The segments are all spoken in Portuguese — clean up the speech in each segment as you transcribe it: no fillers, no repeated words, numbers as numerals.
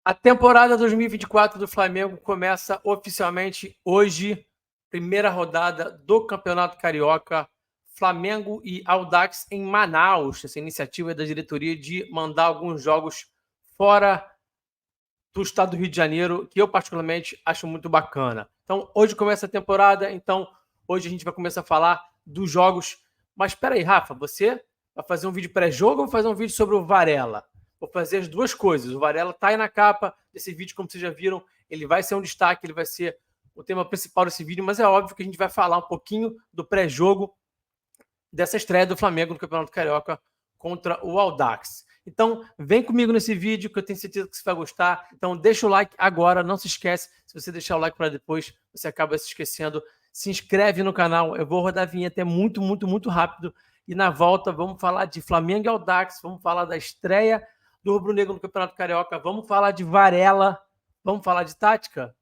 A temporada 2024 do Flamengo começa oficialmente hoje, primeira rodada do Campeonato Carioca, Flamengo e Audax em Manaus. Essa iniciativa é da diretoria de mandar alguns jogos fora do estado do Rio de Janeiro, que eu particularmente acho muito bacana. Então, hoje começa a temporada, então hoje a gente vai começar a falar dos jogos. Mas espera aí, Rafa, você vai fazer um vídeo pré-jogo ou vai fazer um vídeo sobre o Varela? Vou fazer as duas coisas. O Varela está aí na capa desse vídeo, como vocês já viram, ele vai ser um destaque, ele vai ser o tema principal desse vídeo, mas é óbvio que a gente vai falar um pouquinho do pré-jogo dessa estreia do Flamengo no Campeonato Carioca contra o Audax. Então, vem comigo nesse vídeo que eu tenho certeza que você vai gostar. Então, deixa o like agora, não se esquece. Se você deixar o like para depois, você acaba se esquecendo. Se inscreve no canal, eu vou rodar a vinheta, é muito rápido. E na volta, vamos falar de Flamengo e Audax, vamos falar da estreia do Rubro Negro no Campeonato Carioca, vamos falar de Varela, vamos falar de tática?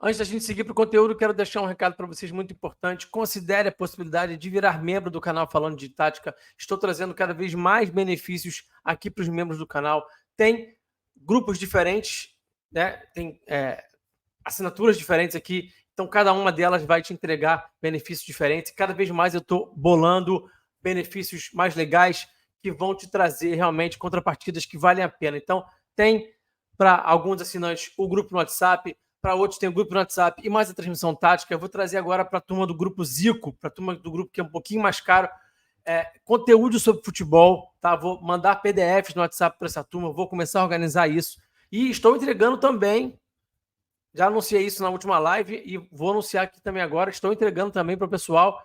Antes da gente seguir para o conteúdo, quero deixar um recado para vocês muito importante. Considere a possibilidade de virar membro do canal Falando de Tática. Estou trazendo cada vez mais benefícios aqui para os membros do canal. Tem grupos diferentes, né? Tem assinaturas diferentes aqui. Então, cada uma delas vai te entregar benefícios diferentes. Cada vez mais eu estou bolando benefícios mais legais que vão te trazer realmente contrapartidas que valem a pena. Então, tem para alguns assinantes o grupo no WhatsApp, para outros tem o grupo no WhatsApp e mais a transmissão tática. Eu vou trazer agora para a turma do grupo Zico, para a turma do grupo que é um pouquinho mais caro, conteúdo sobre futebol, tá? Vou mandar PDFs no WhatsApp para essa turma, vou começar a organizar isso. E estou entregando também, já anunciei isso na última live e vou anunciar aqui também agora, estou entregando também para o pessoal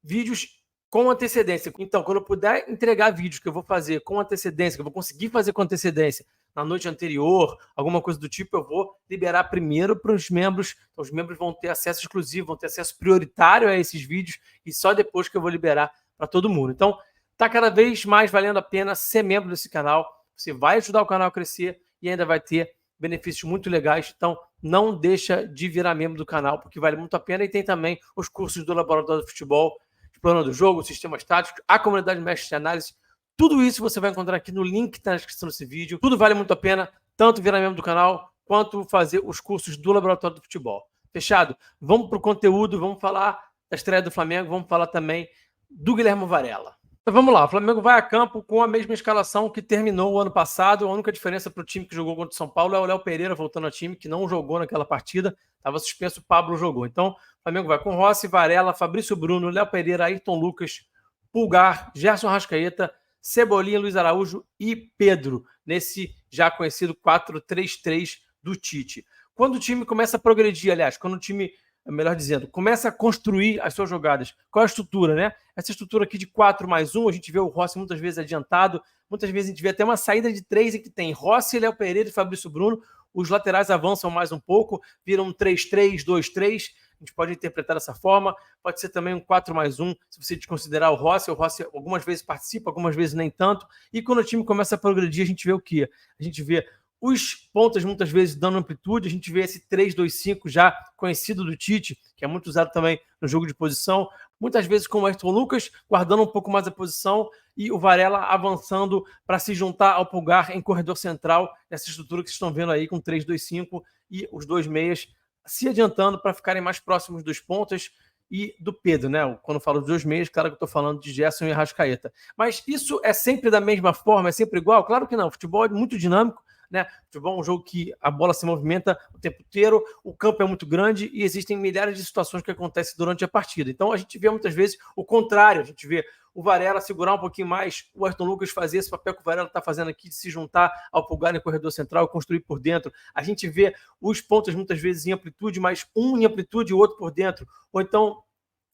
vídeos com antecedência. Então, quando eu puder entregar vídeos que eu vou fazer com antecedência, que eu vou conseguir fazer com antecedência na noite anterior, alguma coisa do tipo, eu vou liberar primeiro para os membros. Então, os membros vão ter acesso exclusivo, vão ter acesso prioritário a esses vídeos e só depois que eu vou liberar para todo mundo. Então, está cada vez mais valendo a pena ser membro desse canal. Você vai ajudar o canal a crescer e ainda vai ter benefícios muito legais. Então, não deixa de virar membro do canal, porque vale muito a pena. E tem também os cursos do Laboratório de Futebol, plano do jogo, sistemas táticos, a comunidade mestre de análise. Tudo isso você vai encontrar aqui no link que está na descrição desse vídeo. Tudo vale muito a pena, tanto virar membro do canal, quanto fazer os cursos do Laboratório do Futebol. Fechado? Vamos para o conteúdo, vamos falar da estreia do Flamengo, vamos falar também do Guilherme Varela. Então vamos lá, o Flamengo vai a campo com a mesma escalação que terminou o ano passado. A única diferença para o time que jogou contra o São Paulo é o Léo Pereira voltando ao time, que não jogou naquela partida. Estava suspenso, o Pablo jogou. Então, o Flamengo vai com Rossi, Varela, Fabrício Bruno, Léo Pereira, Ayrton Lucas, Pulgar, Gerson Rascaeta, Cebolinha, Luiz Araújo e Pedro, nesse já conhecido 4-3-3 do Tite. Quando o time começa a progredir, aliás, quando o time, melhor dizendo, começa a construir as suas jogadas. Qual é a estrutura, né? Essa estrutura aqui de 4+1, a gente vê o Rossi muitas vezes adiantado, muitas vezes a gente vê até uma saída de 3 em que tem Rossi, Léo Pereira e Fabrício Bruno, os laterais avançam mais um pouco, viram um 3-3, 2-3, a gente pode interpretar dessa forma, pode ser também um 4+1, se você desconsiderar o Rossi algumas vezes participa, algumas vezes nem tanto, e quando o time começa a progredir, a gente vê o quê? A gente vê os pontas muitas vezes dando amplitude, a gente vê esse 3-2-5 já conhecido do Tite, que é muito usado também no jogo de posição, muitas vezes com o Ayrton Lucas guardando um pouco mais a posição e o Varela avançando para se juntar ao Pulgar em corredor central, nessa estrutura que vocês estão vendo aí com 3-2-5 e os dois meias se adiantando para ficarem mais próximos dos pontas e do Pedro, né? Quando eu falo dos dois meias, claro que eu estou falando de Gerson e Arrascaeta. Mas isso é sempre da mesma forma, é sempre igual? Claro que não, o futebol é muito dinâmico, né? Futebol é um jogo que a bola se movimenta o tempo inteiro, o campo é muito grande e existem milhares de situações que acontecem durante a partida. Então a gente vê muitas vezes o contrário, a gente vê o Varela segurar um pouquinho mais, o Ayrton Lucas fazer esse papel que o Varela está fazendo aqui, de se juntar ao Pulgar no corredor central e construir por dentro. A gente vê os pontos muitas vezes em amplitude, mas um em amplitude e o outro por dentro. Ou então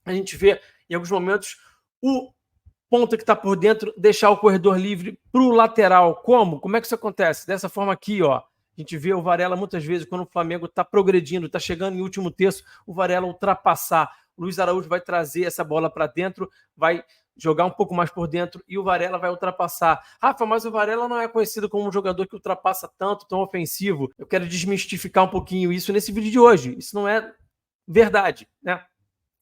a gente vê em alguns momentos o ponta que está por dentro deixar o corredor livre para o lateral. Como? Como é que isso acontece? Dessa forma aqui, ó. A gente vê o Varela muitas vezes, quando o Flamengo está progredindo, está chegando em último terço, o Varela ultrapassar. O Luiz Araújo vai trazer essa bola para dentro, vai jogar um pouco mais por dentro e o Varela vai ultrapassar. Rafa, mas o Varela não é conhecido como um jogador que ultrapassa tanto, tão ofensivo. Eu quero desmistificar um pouquinho isso nesse vídeo de hoje. Isso não é verdade, né?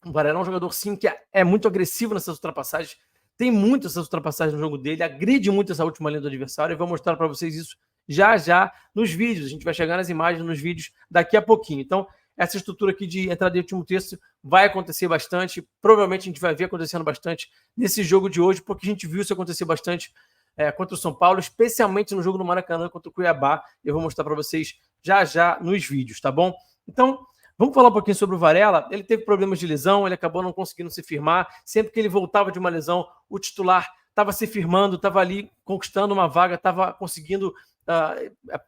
O Varela é um jogador, sim, que é muito agressivo nessas ultrapassagens, tem muitas essas ultrapassagens no jogo dele, agride muito essa última linha do adversário, e vou mostrar para vocês isso já já nos vídeos. A gente vai chegar nas imagens, nos vídeos daqui a pouquinho. Então, essa estrutura aqui de entrada de último terço vai acontecer bastante, provavelmente a gente vai ver acontecendo bastante nesse jogo de hoje, porque a gente viu isso acontecer bastante contra o São Paulo, especialmente no jogo no Maracanã contra o Cuiabá. Eu vou mostrar para vocês já já nos vídeos, tá bom? Então, vamos falar um pouquinho sobre o Varela. Ele teve problemas de lesão, ele acabou não conseguindo se firmar. Sempre que ele voltava de uma lesão, o titular estava se firmando, estava ali conquistando uma vaga, estava conseguindo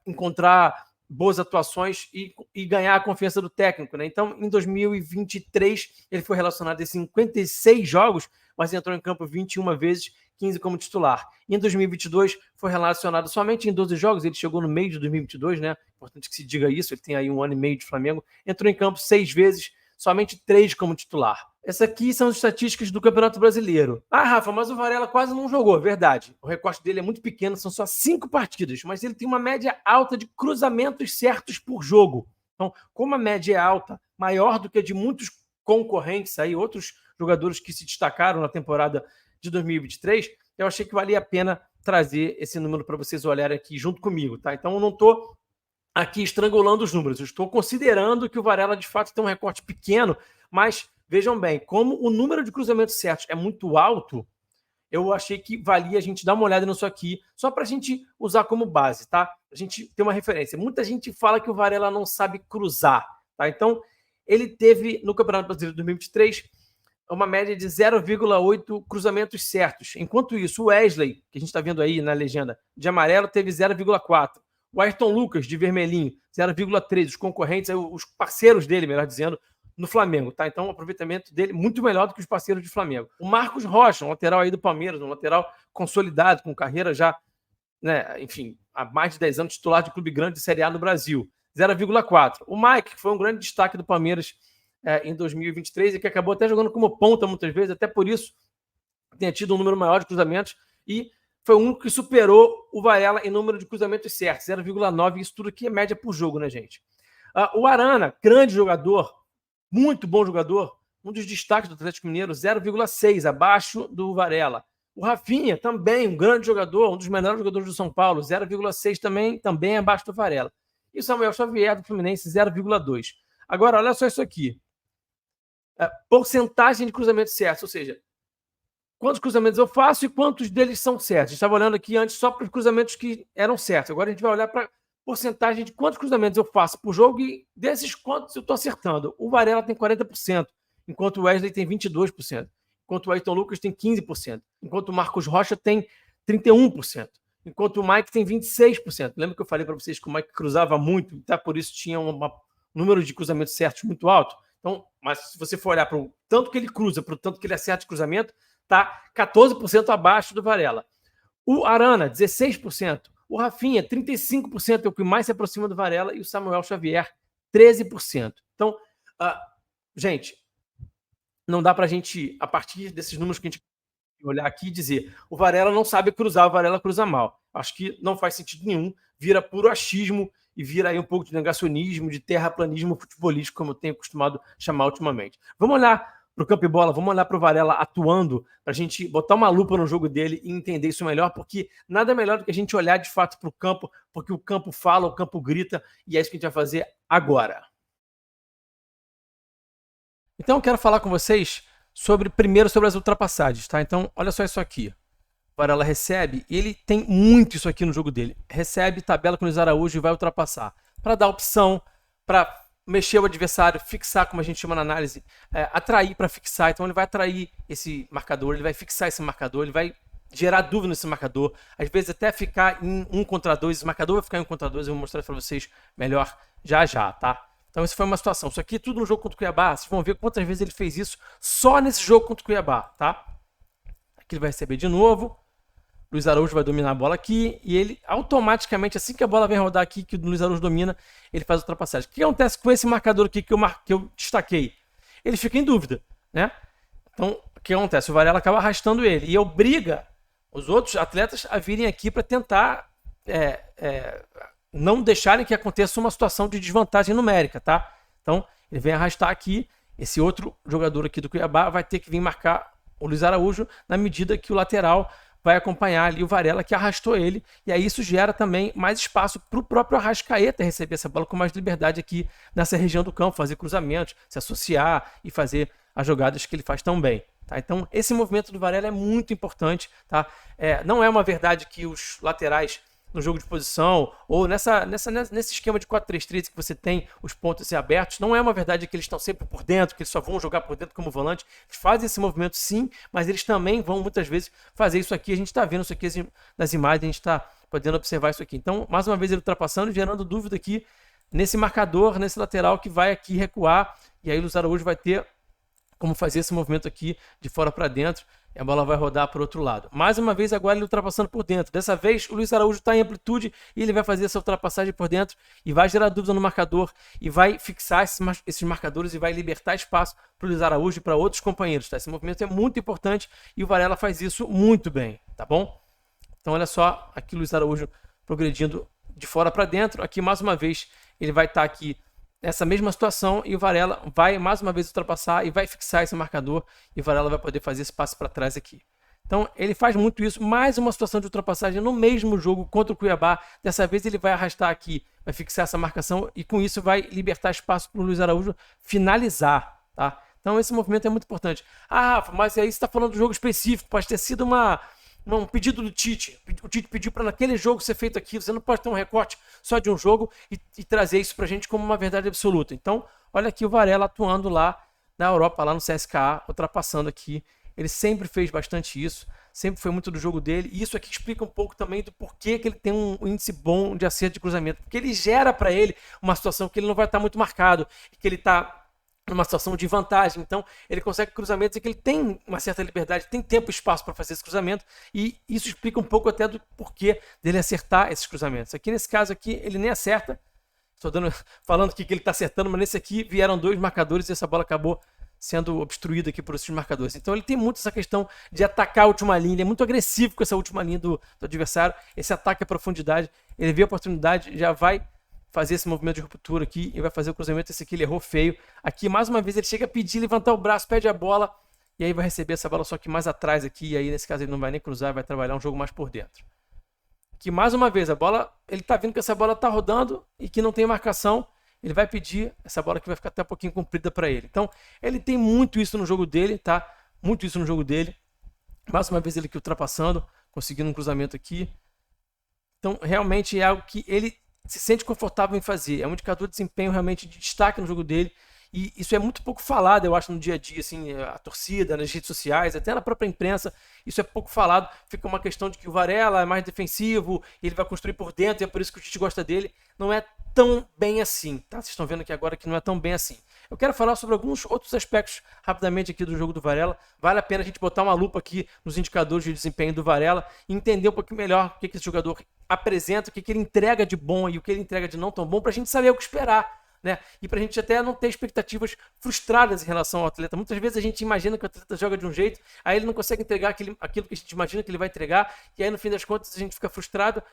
encontrar boas atuações e ganhar a confiança do técnico, né? Então, em 2023, ele foi relacionado em 56 jogos, mas entrou em campo 21 vezes, 15 como titular. E em 2022, foi relacionado somente em 12 jogos, ele chegou no meio de 2022, né? Importante que se diga isso, ele tem aí 1 ano e meio de Flamengo, entrou em campo 6 vezes, somente 3 como titular. Essas aqui são as estatísticas do Campeonato Brasileiro. Ah, Rafa, mas o Varela quase não jogou, verdade. O recorte dele é muito pequeno, são só 5 partidas, mas ele tem uma média alta de cruzamentos certos por jogo. Então, como a média é alta, maior do que a de muitos concorrentes aí, outros jogadores que se destacaram na temporada de 2023, eu achei que valia a pena trazer esse número para vocês olharem aqui junto comigo, tá? Então, eu não estou aqui estrangulando os números, eu estou considerando que o Varela de fato tem um recorte pequeno, mas vejam bem, como o número de cruzamentos certos é muito alto, eu achei que valia a gente dar uma olhada nisso aqui, só para a gente usar como base, tá? A gente tem uma referência. Muita gente fala que o Varela não sabe cruzar, tá? Então, ele teve no Campeonato Brasileiro de 2023 uma média de 0,8 cruzamentos certos. Enquanto isso, o Wesley, que a gente está vendo aí na legenda, de amarelo, teve 0,4. O Ayrton Lucas, de vermelhinho, 0,3. Os concorrentes, os parceiros dele, melhor dizendo, no Flamengo, tá? Então, o aproveitamento dele muito melhor do que os parceiros de Flamengo. O Marcos Rocha, um lateral aí do Palmeiras, um lateral consolidado, com carreira já, né, enfim, há mais de 10 anos, titular de clube grande de Série A no Brasil, 0,4. O Mike, que foi um grande destaque do Palmeiras em 2023 e que acabou até jogando como ponta muitas vezes, até por isso tenha tido um número maior de cruzamentos e foi o único que superou o Varela em número de cruzamentos certos, 0,9, isso tudo aqui é média por jogo, né, gente? O Arana, grande jogador, muito bom jogador, um dos destaques do Atlético Mineiro, 0,6, abaixo do Varela. O Rafinha, também um grande jogador, um dos melhores jogadores do São Paulo, 0,6 também abaixo do Varela. E o Samuel Xavier, do Fluminense, 0,2. Agora, olha só isso aqui. Porcentagem de cruzamentos certos, ou seja, quantos cruzamentos eu faço e quantos deles são certos. A gente estava olhando aqui antes só para os cruzamentos que eram certos. Agora a gente vai olhar para porcentagem de quantos cruzamentos eu faço por jogo e desses quantos eu estou acertando. O Varela tem 40%, enquanto o Wesley tem 22%, enquanto o Ayrton Lucas tem 15%, enquanto o Marcos Rocha tem 31%, enquanto o Mike tem 26%. Lembra que eu falei para vocês que o Mike cruzava muito, tá? Por isso tinha um número de cruzamentos certos muito alto? Então, mas se você for olhar para o tanto que ele cruza, para o tanto que ele acerta de cruzamento, está 14% abaixo do Varela. O Arana, 16%. O Rafinha, 35%, é o que mais se aproxima do Varela. E o Samuel Xavier, 13%. Então, gente, não dá para a gente, a partir desses números que a gente olhar aqui e dizer o Varela não sabe cruzar, o Varela cruza mal. Acho que não faz sentido nenhum. Vira puro achismo e vira aí um pouco de negacionismo, de terraplanismo futebolístico, como eu tenho acostumado chamar ultimamente. Vamos olhar para o campo e bola, vamos olhar para o Varela atuando, para a gente botar uma lupa no jogo dele e entender isso melhor, porque nada melhor do que a gente olhar de fato para o campo, porque o campo fala, o campo grita, e é isso que a gente vai fazer agora. Então eu quero falar com vocês primeiro sobre as ultrapassagens, tá? Então olha só isso aqui. O Varela recebe, e ele tem muito isso aqui no jogo dele. Recebe, tabela com o Luiz Araújo e vai ultrapassar. Para dar opção, para mexer o adversário, fixar, como a gente chama na análise, atrair para fixar. Então ele vai atrair esse marcador, ele vai fixar esse marcador, ele vai gerar dúvida nesse marcador. Às vezes até ficar em 1 contra 2. Esse marcador vai ficar em 1 contra 2. Eu vou mostrar para vocês melhor já já, tá? Então isso foi uma situação. Isso aqui tudo no jogo contra o Cuiabá. Vocês vão ver quantas vezes ele fez isso só nesse jogo contra o Cuiabá, tá? Aqui ele vai receber de novo. Luiz Araújo vai dominar a bola aqui e ele automaticamente, assim que a bola vem rodar aqui, que o Luiz Araújo domina, ele faz a ultrapassagem. O que acontece com esse marcador aqui que eu destaquei? Ele fica em dúvida, né? Então, o que acontece? O Varela acaba arrastando ele e obriga os outros atletas a virem aqui para tentar não deixarem que aconteça uma situação de desvantagem numérica, tá? Então, Ele vem arrastar aqui, esse outro jogador aqui do Cuiabá vai ter que vir marcar o Luiz Araújo na medida que o lateral vai acompanhar ali o Varela, que arrastou ele, e aí isso gera também mais espaço para o próprio Arrascaeta receber essa bola com mais liberdade aqui nessa região do campo, fazer cruzamentos, se associar e fazer as jogadas que ele faz tão bem. Tá? Então, esse movimento do Varela é muito importante. Tá? Não é uma verdade que os laterais no jogo de posição ou nesse esquema de 4-3-3 que você tem os pontos abertos, não é uma verdade que eles estão sempre por dentro, que eles só vão jogar por dentro como volante. Eles fazem esse movimento sim, mas eles também vão muitas vezes fazer isso aqui. A gente está vendo isso aqui nas imagens, a gente está podendo observar isso aqui. Então, mais uma vez ele ultrapassando, gerando dúvida aqui nesse marcador, nesse lateral que vai aqui recuar, e aí o Luiz Araújo vai ter como fazer esse movimento aqui de fora para dentro, e a bola vai rodar para o outro lado. Mais uma vez agora ele ultrapassando por dentro. Dessa vez o Luiz Araújo está em amplitude e ele vai fazer essa ultrapassagem por dentro e vai gerar dúvida no marcador e vai fixar esses marcadores e vai libertar espaço para o Luiz Araújo e para outros companheiros. Tá? Esse movimento é muito importante e o Varela faz isso muito bem, tá bom? Então olha só, aqui o Luiz Araújo progredindo de fora para dentro. Aqui mais uma vez ele vai estar aqui nessa mesma situação e o Varela vai mais uma vez ultrapassar e vai fixar esse marcador e o Varela vai poder fazer esse passe para trás aqui. Então ele faz muito isso, mais uma situação de ultrapassagem no mesmo jogo contra o Cuiabá. Dessa vez ele vai arrastar aqui, vai fixar essa marcação e com isso vai libertar espaço para o Luiz Araújo finalizar, tá? Então esse movimento é muito importante. Ah, Rafa, mas aí você está falando do jogo específico, pode ter sido um pedido do Tite. O Tite pediu para naquele jogo ser feito aquilo. Você não pode ter um recorte só de um jogo e trazer isso para a gente como uma verdade absoluta. Então, olha aqui o Varela atuando lá na Europa, lá no CSKA, ultrapassando aqui. Ele sempre fez bastante isso, sempre foi muito do jogo dele. E isso aqui explica um pouco também do porquê que ele tem um índice bom de acerto de cruzamento. Porque ele gera para ele uma situação que ele não vai estar muito marcado, que ele está numa situação de vantagem, então ele consegue cruzamentos em que ele tem uma certa liberdade, tem tempo e espaço para fazer esse cruzamento, e isso explica um pouco até do porquê dele acertar esses cruzamentos. Aqui nesse caso aqui, ele nem acerta, estou falando aqui que ele está acertando, mas nesse aqui vieram dois marcadores e essa bola acabou sendo obstruída aqui por esses marcadores. Então ele tem muito essa questão de atacar a última linha, ele é muito agressivo com essa última linha do adversário, esse ataque à profundidade, ele vê a oportunidade, já vai fazer esse movimento de ruptura aqui e vai fazer o cruzamento. Esse aqui ele errou feio. Aqui mais uma vez ele chega a pedir, levantar o braço, pede a bola e aí vai receber essa bola só que mais atrás aqui, e aí nesse caso ele não vai nem cruzar, vai trabalhar um jogo mais por dentro. Aqui mais uma vez a bola, ele tá vendo que essa bola tá rodando e que não tem marcação, ele vai pedir essa bola que vai ficar até um pouquinho comprida para ele. Então ele tem muito isso no jogo dele, tá? Muito isso no jogo dele. Mais uma vez ele aqui ultrapassando, conseguindo um cruzamento aqui. Então realmente é algo que ele se sente confortável em fazer, é um indicador de desempenho realmente de destaque no jogo dele, e isso é muito pouco falado, eu acho, no dia a dia, assim, a torcida, nas redes sociais, até na própria imprensa, isso é pouco falado, fica uma questão de que o Varela é mais defensivo, ele vai construir por dentro, e é por isso que o Tite gosta dele, não é tão bem assim, tá? Vocês estão vendo aqui agora que não é tão bem assim. Eu quero falar sobre alguns outros aspectos rapidamente aqui do jogo do Varela. Vale a pena a gente botar uma lupa aqui nos indicadores de desempenho do Varela e entender um pouquinho melhor o que esse jogador apresenta, o que ele entrega de bom e o que ele entrega de não tão bom, para a gente saber o que esperar, né? E para a gente até não ter expectativas frustradas em relação ao atleta. Muitas vezes a gente imagina que o atleta joga de um jeito, aí ele não consegue entregar aquilo que a gente imagina que ele vai entregar, e aí no fim das contas a gente fica frustrado.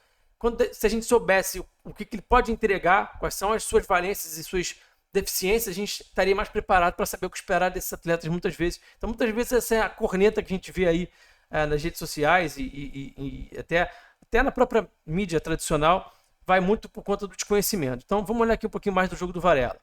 Se a gente soubesse o que ele pode entregar, quais são as suas valências e suas deficiências, a gente estaria mais preparado para saber o que esperar desses atletas muitas vezes. Então muitas vezes essa é a corneta que a gente vê aí nas redes sociais e até na própria mídia tradicional, vai muito por conta do desconhecimento. Então vamos olhar aqui um pouquinho mais do jogo do Varela.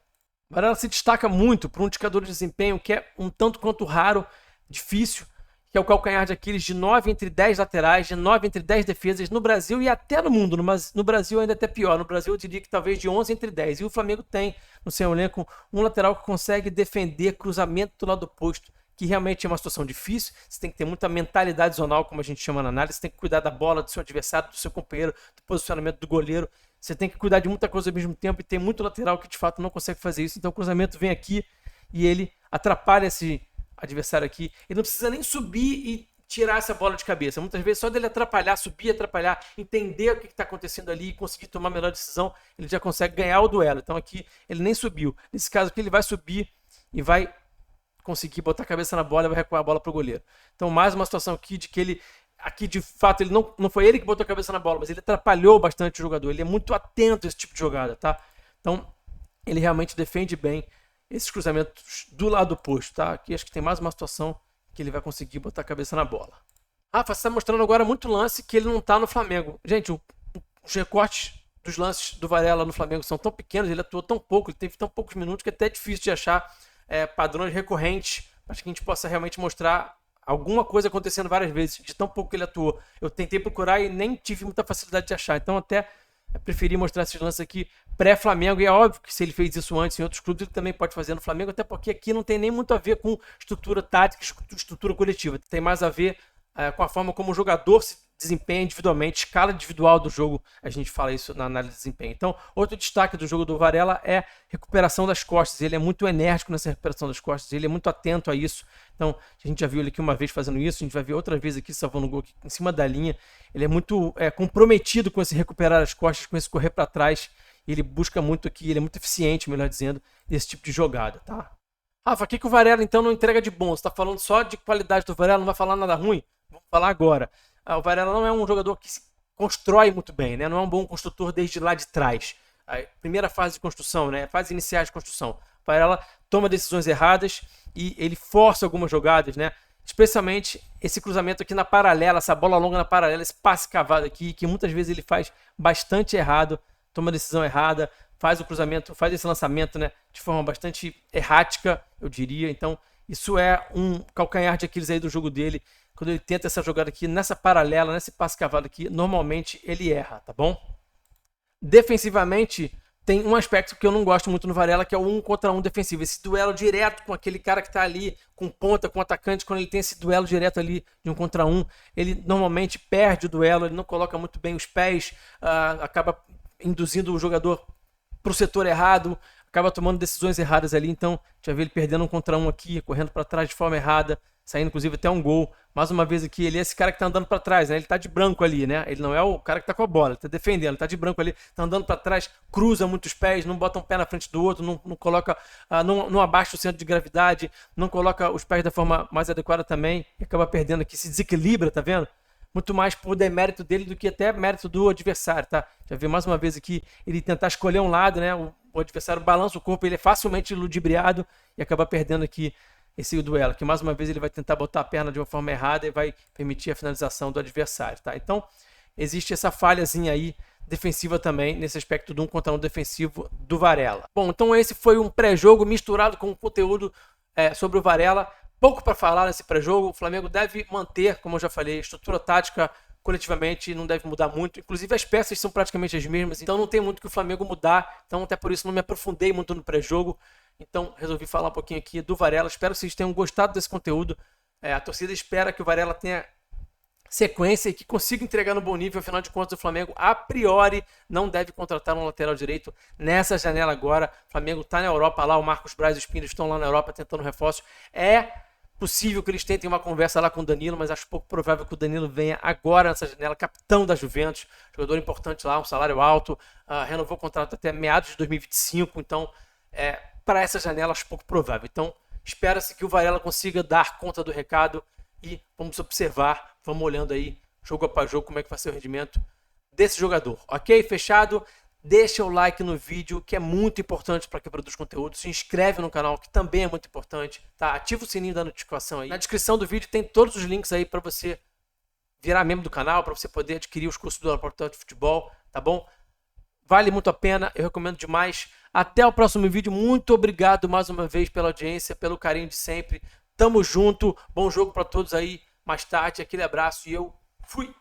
O Varela se destaca muito por um indicador de desempenho que é um tanto quanto raro, difícil, que é o calcanhar de Aquiles de 9 entre 10 laterais, de 9 entre 10 defesas no Brasil e até no mundo. Mas no Brasil ainda é até pior. No Brasil eu diria que talvez de 11 entre 10. E o Flamengo tem no seu elenco um lateral que consegue defender cruzamento do lado oposto, que realmente é uma situação difícil. Você tem que ter muita mentalidade zonal, como a gente chama na análise. Você tem que cuidar da bola, do seu adversário, do seu companheiro, do posicionamento do goleiro. Você tem que cuidar de muita coisa ao mesmo tempo e tem muito lateral que de fato não consegue fazer isso. Então o cruzamento vem aqui e ele atrapalha esse adversário aqui. Ele não precisa nem subir e tirar essa bola de cabeça. Muitas vezes só dele atrapalhar, subir, atrapalhar, entender o que está acontecendo ali e conseguir tomar a melhor decisão, ele já consegue ganhar o duelo. Então aqui ele nem subiu. Nesse caso aqui ele vai subir e vai conseguir botar a cabeça na bola e vai recuar a bola para o goleiro. Então mais uma situação aqui de que ele, aqui de fato, ele não foi ele que botou a cabeça na bola, mas ele atrapalhou bastante o jogador. Ele é muito atento a esse tipo de jogada, tá? Então ele realmente defende bem esses cruzamentos do lado oposto, tá? Aqui acho que tem mais uma situação que ele vai conseguir botar a cabeça na bola. Rafa, você está mostrando agora muito lance que ele não tá no Flamengo. Gente, os recortes dos lances do Varela no Flamengo são tão pequenos, ele atuou tão pouco, ele teve tão poucos minutos que é até difícil de achar padrões recorrentes para que a gente possa realmente mostrar alguma coisa acontecendo várias vezes, de tão pouco que ele atuou. Eu tentei procurar e nem tive muita facilidade de achar, então até preferi mostrar esses lances aqui pré-Flamengo, e é óbvio que se ele fez isso antes em outros clubes, ele também pode fazer no Flamengo, até porque aqui não tem nem muito a ver com estrutura tática, estrutura coletiva, tem mais a ver com a forma como o jogador se desempenha individualmente, escala individual do jogo, a gente fala isso na análise de desempenho. Então, outro destaque do jogo do Varela é recuperação das costas, ele é muito enérgico nessa recuperação das costas, ele é muito atento a isso. Então, a gente já viu ele aqui uma vez fazendo isso, a gente vai ver outra vez aqui salvando o gol aqui, em cima da linha. Ele é muito comprometido com esse recuperar as costas, com esse correr para trás. Ele busca muito aqui, ele é muito eficiente, melhor dizendo, nesse tipo de jogada, tá? Rafa, o que o Varela então não entrega de bom? Você está falando só de qualidade do Varela, não vai falar nada ruim? Vamos falar agora. O Varela não é um jogador que se constrói muito bem, né? Não é um bom construtor desde lá de trás. A primeira fase de construção, né? Fase iniciais de construção. O Varela toma decisões erradas e ele força algumas jogadas, né? Especialmente esse cruzamento aqui na paralela, essa bola longa na paralela, esse passe cavado aqui, que muitas vezes ele faz bastante errado, toma a decisão errada, faz o cruzamento, faz esse lançamento, né, de forma bastante errática, eu diria. Então, isso é um calcanhar de Aquiles aí do jogo dele. Quando ele tenta essa jogada aqui, nessa paralela, nesse passe cavado aqui, normalmente ele erra, tá bom? Defensivamente, tem um aspecto que eu não gosto muito no Varela, que é o 1 contra 1 defensivo. Esse duelo direto com aquele cara que tá ali, com ponta, com atacante, quando ele tem esse duelo direto ali de 1 contra 1, ele normalmente perde o duelo, ele não coloca muito bem os pés, acaba induzindo o jogador para o setor errado, acaba tomando decisões erradas ali. Então, já vi ele perdendo 1 contra 1 aqui, correndo para trás de forma errada, saindo inclusive até um gol. Mais uma vez aqui, ele é esse cara que tá andando para trás, né? Ele tá de branco ali, né? Ele não é o cara que tá com a bola, ele tá defendendo, ele tá de branco ali, tá andando para trás, cruza muitos pés, não bota um pé na frente do outro, não coloca, não abaixa o centro de gravidade, não coloca os pés da forma mais adequada também, e acaba perdendo aqui, se desequilibra, tá vendo? Muito mais por demérito dele do que até mérito do adversário, tá? Já vi mais uma vez aqui ele tentar escolher um lado, né? O adversário balança o corpo, ele é facilmente ludibriado e acaba perdendo aqui esse duelo, que mais uma vez ele vai tentar botar a perna de uma forma errada e vai permitir a finalização do adversário, tá? Então, existe essa falhazinha aí defensiva também, nesse aspecto do 1 contra 1 defensivo do Varela. Bom, então esse foi um pré-jogo misturado com conteúdo sobre o Varela. Pouco para falar nesse pré-jogo, o Flamengo deve manter, como eu já falei, estrutura tática coletivamente, não deve mudar muito. Inclusive as peças são praticamente as mesmas, então não tem muito que o Flamengo mudar. Então até por isso não me aprofundei muito no pré-jogo. Então resolvi falar um pouquinho aqui do Varela. Espero que vocês tenham gostado desse conteúdo. A torcida espera que o Varela tenha sequência e que consiga entregar no bom nível. Afinal de contas, o Flamengo a priori não deve contratar um lateral direito nessa janela agora. O Flamengo está na Europa lá, o Marcos Braz e o Espírito estão lá na Europa tentando reforços. É possível que eles tentem uma conversa lá com o Danilo, mas acho pouco provável que o Danilo venha agora nessa janela. Capitão da Juventus, jogador importante lá, um salário alto, renovou o contrato até meados de 2025, então para essa janela acho pouco provável. Então espera-se que o Varela consiga dar conta do recado e vamos observar, vamos olhando aí jogo após jogo como é que vai ser o rendimento desse jogador. Ok? Fechado? Deixa o like no vídeo, que é muito importante para quem produz conteúdo. Se inscreve no canal, que também é muito importante. Tá? Ativa o sininho da notificação aí. Na descrição do vídeo tem todos os links aí para você virar membro do canal, para você poder adquirir os cursos do Laboratório de Futebol, tá bom? Vale muito a pena, eu recomendo demais. Até o próximo vídeo. Muito obrigado mais uma vez pela audiência, pelo carinho de sempre. Tamo junto. Bom jogo para todos aí mais tarde. Aquele abraço e eu fui!